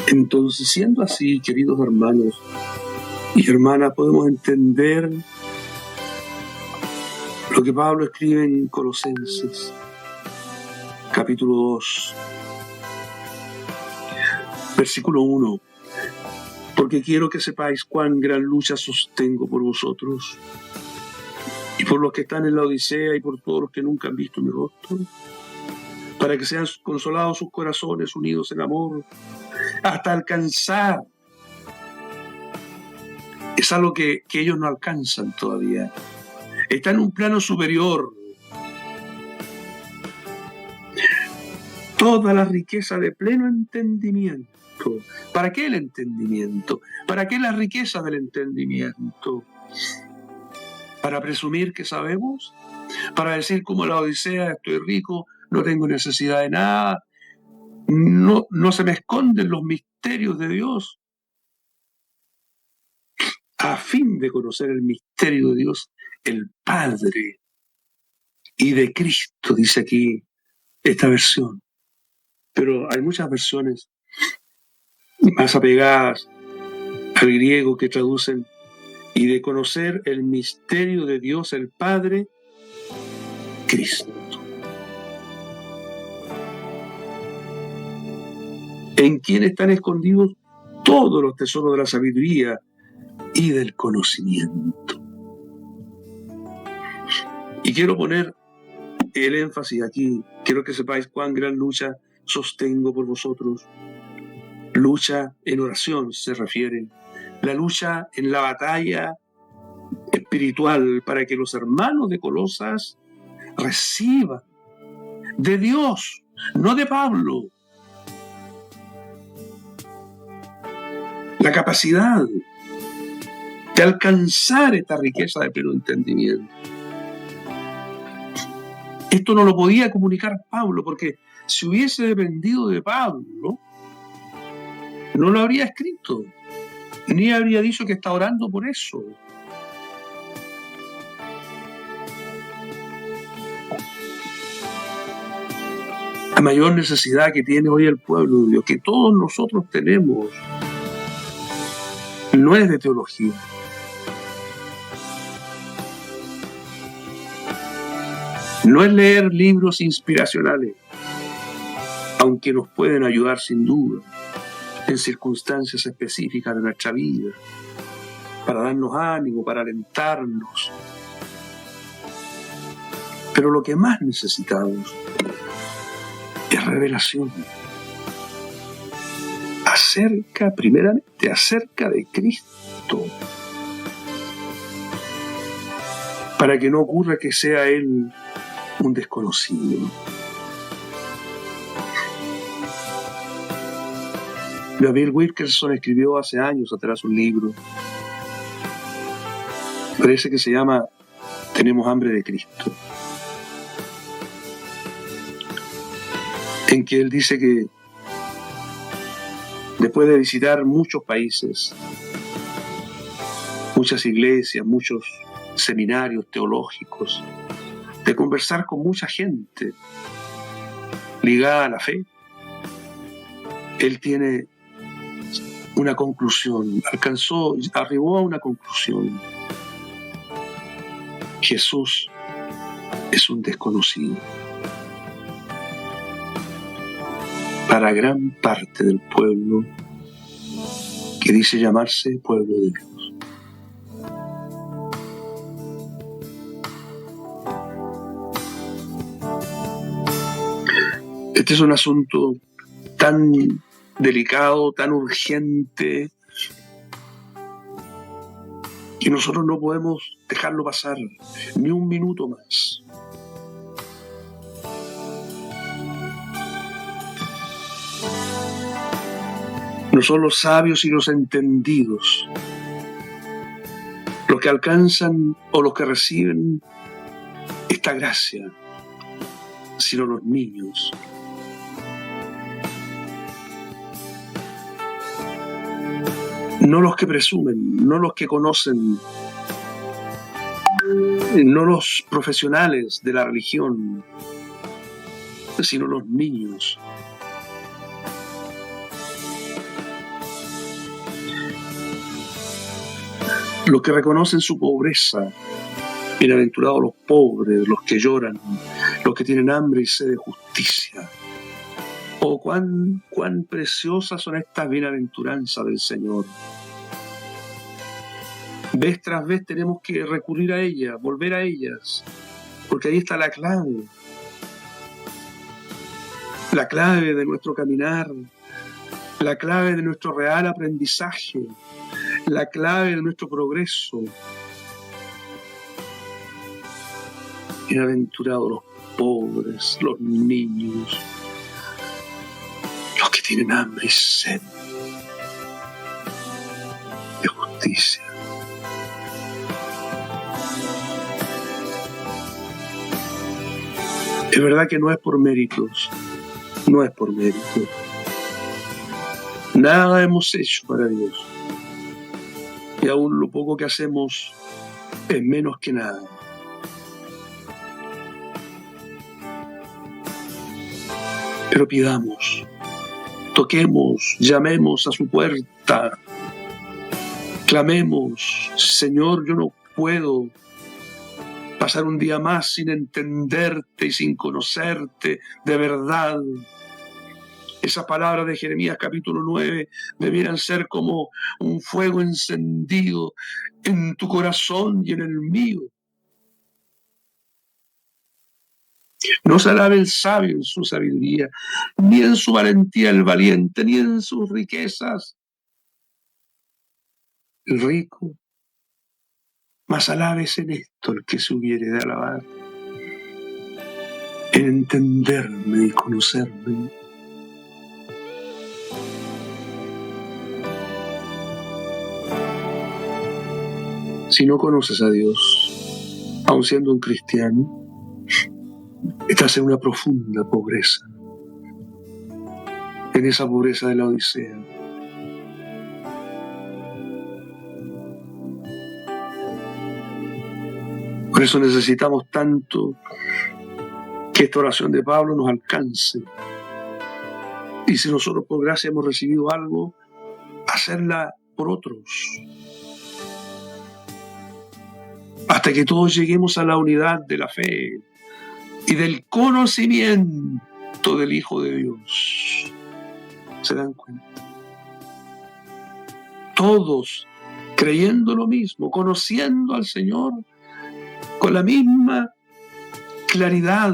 Entonces, siendo así, queridos hermanos y hermanas, podemos entender lo que Pablo escribe en Colosenses, capítulo 2, versículo 1. Porque quiero que sepáis cuán gran lucha sostengo por vosotros y por los que están en la Odisea y por todos los que nunca han visto mi rostro, para que sean consolados sus corazones unidos en amor, hasta alcanzar. Es algo que ellos no alcanzan todavía. Está en un plano superior. Toda la riqueza de pleno entendimiento. ¿Para qué el entendimiento? ¿Para qué la riqueza del entendimiento? ¿Para presumir que sabemos? ¿Para decir como la Odisea, estoy rico, no tengo necesidad de nada? No se me esconden los misterios de Dios. A fin de conocer el misterio de Dios, el Padre, y de Cristo, dice aquí esta versión. Pero hay muchas versiones más apegadas al griego que traducen y de conocer el misterio de Dios el Padre, Cristo. En quien están escondidos todos los tesoros de la sabiduría y del conocimiento. Y quiero poner el énfasis aquí. Quiero que sepáis cuán gran lucha sostengo por vosotros. Lucha en oración se refiere. La lucha en la batalla espiritual para que los hermanos de Colosas reciban de Dios, no de Pablo, la capacidad de alcanzar esta riqueza de pleno entendimiento. Esto no lo podía comunicar Pablo, porque si hubiese dependido de Pablo, no lo habría escrito, ni habría dicho que está orando por eso. La mayor necesidad que tiene hoy el pueblo de Dios, que todos nosotros tenemos, no es de teología. No es leer libros inspiracionales, aunque nos pueden ayudar sin duda en circunstancias específicas de nuestra vida, para darnos ánimo, para alentarnos. Pero lo que más necesitamos es revelación primeramente acerca de Cristo, para que no ocurra que sea Él un desconocido. Gabriel Wilkerson escribió hace años atrás un libro, parece que se llama Tenemos hambre de Cristo, en que él dice que después de visitar muchos países, muchas iglesias, muchos seminarios teológicos, de conversar con mucha gente ligada a la fe, él tiene una conclusión, arribó a una conclusión. Jesús es un desconocido para gran parte del pueblo que dice llamarse pueblo de Dios. Este es un asunto tan delicado, tan urgente, que nosotros no podemos dejarlo pasar ni un minuto más. No son los sabios y los entendidos los que alcanzan o los que reciben esta gracia, sino los niños. No los que presumen, no los que conocen, no los profesionales de la religión, sino los niños. Los que reconocen su pobreza. Bienaventurados los pobres, los que lloran, los que tienen hambre y sed de justicia. Oh, cuán preciosas son estas bienaventuranzas del Señor. Vez tras vez tenemos que recurrir a ellas, volver a ellas, porque ahí está la clave de nuestro caminar, la clave de nuestro real aprendizaje, la clave de nuestro progreso. Bienaventurados los pobres, los niños, los que tienen hambre y sed de justicia. Es verdad que no es por méritos, no es por méritos. Nada hemos hecho para Dios. Y aún lo poco que hacemos es menos que nada. Pero pidamos, toquemos, llamemos a su puerta, clamemos: Señor, yo no puedo pasar un día más sin entenderte y sin conocerte de verdad. Esas palabras de Jeremías capítulo 9 debieran ser como un fuego encendido en tu corazón y en el mío. No se alabe el sabio en su sabiduría, ni en su valentía el valiente, ni en sus riquezas el rico, mas alabes en esto el que se hubiere de alabar, en entenderme y conocerme. Si no conoces a Dios, aun siendo un cristiano, estás en una profunda pobreza, en esa pobreza de la Odisea. Por eso necesitamos tanto que esta oración de Pablo nos alcance. Y si nosotros por gracia hemos recibido algo, hacerla por otros, hasta que todos lleguemos a la unidad de la fe y del conocimiento del Hijo de Dios. ¿Se dan cuenta? Todos creyendo lo mismo, conociendo al Señor con la misma claridad,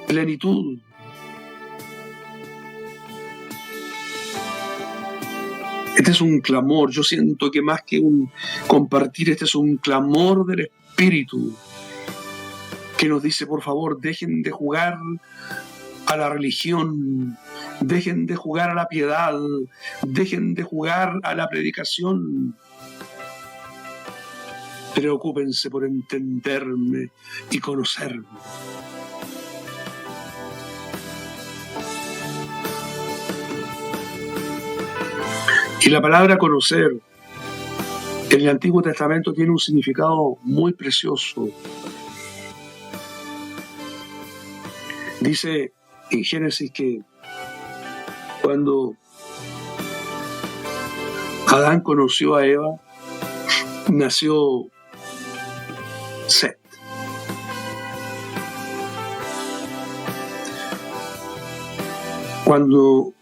plenitud. Este es un clamor. Yo siento que más que un compartir, este es un clamor del Espíritu que nos dice, por favor, dejen de jugar a la religión, dejen de jugar a la piedad, dejen de jugar a la predicación. Preocúpense por entenderme y conocerme. Y la palabra conocer en el Antiguo Testamento tiene un significado muy precioso. Dice en Génesis que cuando Adán conoció a Eva, nació Set. Cuando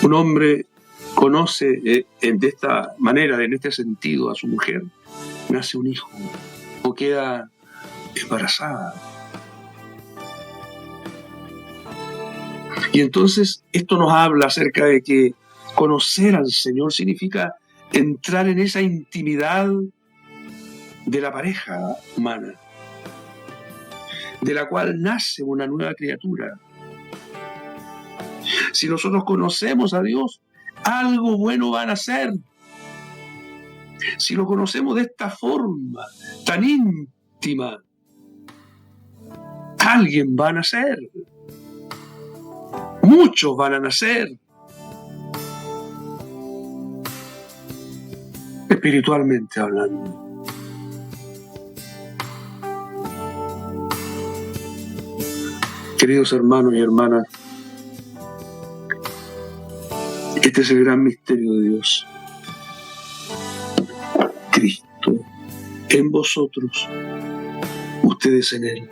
un hombre conoce de esta manera, en este sentido, a su mujer, nace un hijo o queda embarazada. Y entonces esto nos habla acerca de que conocer al Señor significa entrar en esa intimidad de la pareja humana, de la cual nace una nueva criatura. Si nosotros conocemos a Dios, algo bueno va a nacer. Si lo conocemos de esta forma tan íntima, alguien va a nacer. Muchos van a nacer. Espiritualmente hablando. Queridos hermanos y hermanas, este es el gran misterio de Dios. Cristo en vosotros, ustedes en Él,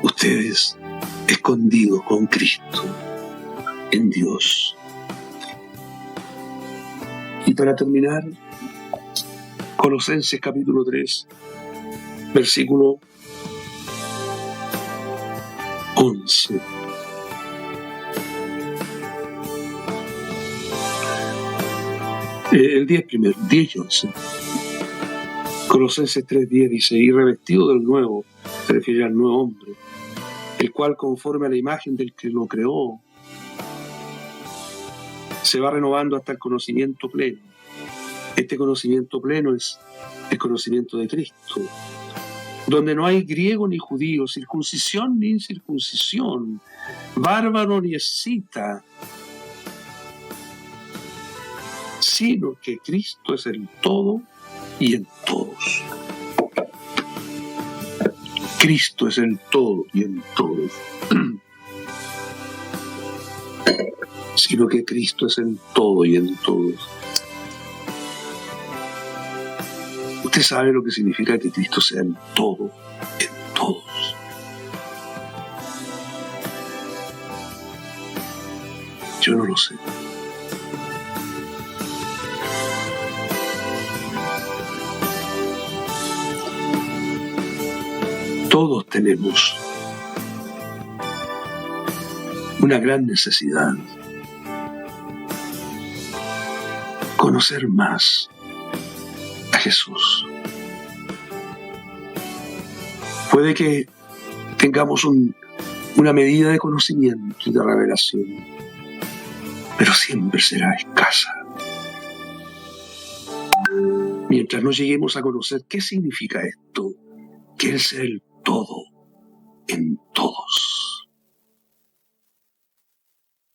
ustedes escondidos con Cristo en Dios. Y para terminar, Colosenses capítulo 3, versículo 11. El 10 primero, 10 y 11. Colosenses 3:10 dice, y revestido del nuevo, se refiere al nuevo hombre, el cual conforme a la imagen del que lo creó, se va renovando hasta el conocimiento pleno. Este conocimiento pleno es el conocimiento de Cristo, donde no hay griego ni judío, circuncisión ni incircuncisión, bárbaro ni escita, sino que Cristo es el todo y en todos. Cristo es el todo y en todos. Sino que Cristo es el todo y en todos. Usted sabe lo que significa que Cristo sea el todo en todos. Yo no lo sé. Todos tenemos una gran necesidad. Conocer más a Jesús. Puede que tengamos una medida de conocimiento y de revelación, pero siempre será escasa. Mientras no lleguemos a conocer qué significa esto, que Él sea el todo en todos.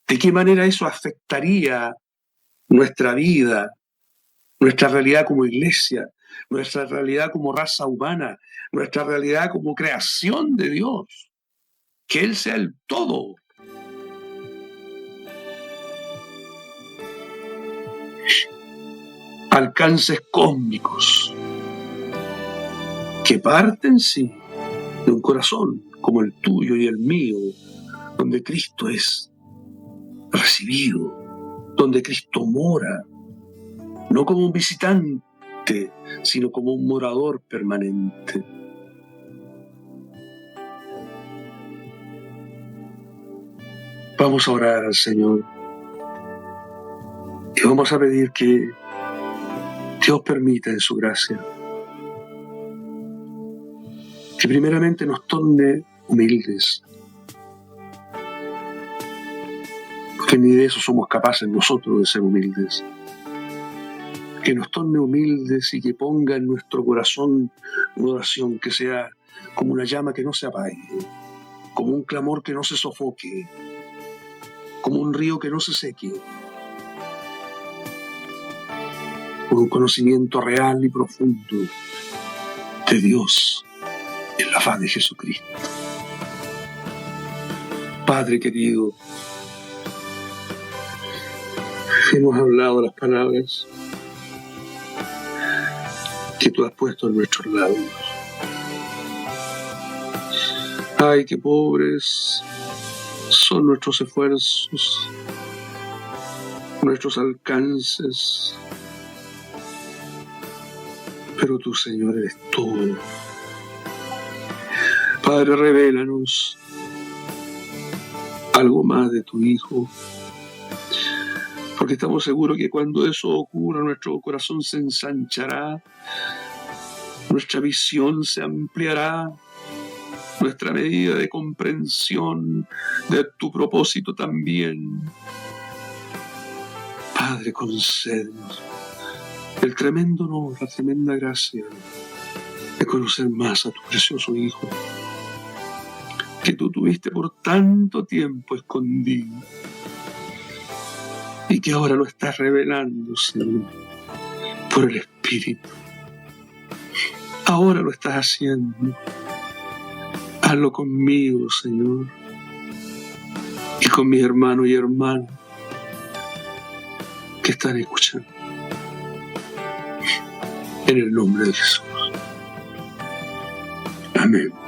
¿De qué manera eso afectaría nuestra vida, nuestra realidad como iglesia, nuestra realidad como raza humana, nuestra realidad como creación de Dios? Que Él sea el todo. alcances cósmicos que parten, sí, de un corazón como el tuyo y el mío, donde Cristo es recibido, donde Cristo mora, no como un visitante, sino como un morador permanente. Vamos a orar al Señor y vamos a pedir que Dios permita en su gracia que primeramente nos torne humildes, porque ni de eso somos capaces nosotros de ser humildes. Que nos torne humildes y que ponga en nuestro corazón una oración que sea como una llama que no se apague, como un clamor que no se sofoque, como un río que no se seque, con un conocimiento real y profundo de Dios en la faz de Jesucristo. Padre querido, hemos hablado las palabras que tú has puesto en nuestros labios. Ay, qué pobres son nuestros esfuerzos, nuestros alcances, pero tú, Señor, eres todo. Padre, revélanos algo más de tu Hijo, porque estamos seguros que cuando eso ocurra, nuestro corazón se ensanchará, nuestra visión se ampliará, nuestra medida de comprensión de tu propósito también. Padre, concédenos el tremendo honor, la tremenda gracia de conocer más a tu precioso Hijo, que tú tuviste por tanto tiempo escondido y que ahora lo estás revelando, Señor, por el Espíritu. Ahora lo estás haciendo. Hazlo conmigo, Señor, y con mis hermanos y hermanas que están escuchando. En el nombre de Jesús. Amén.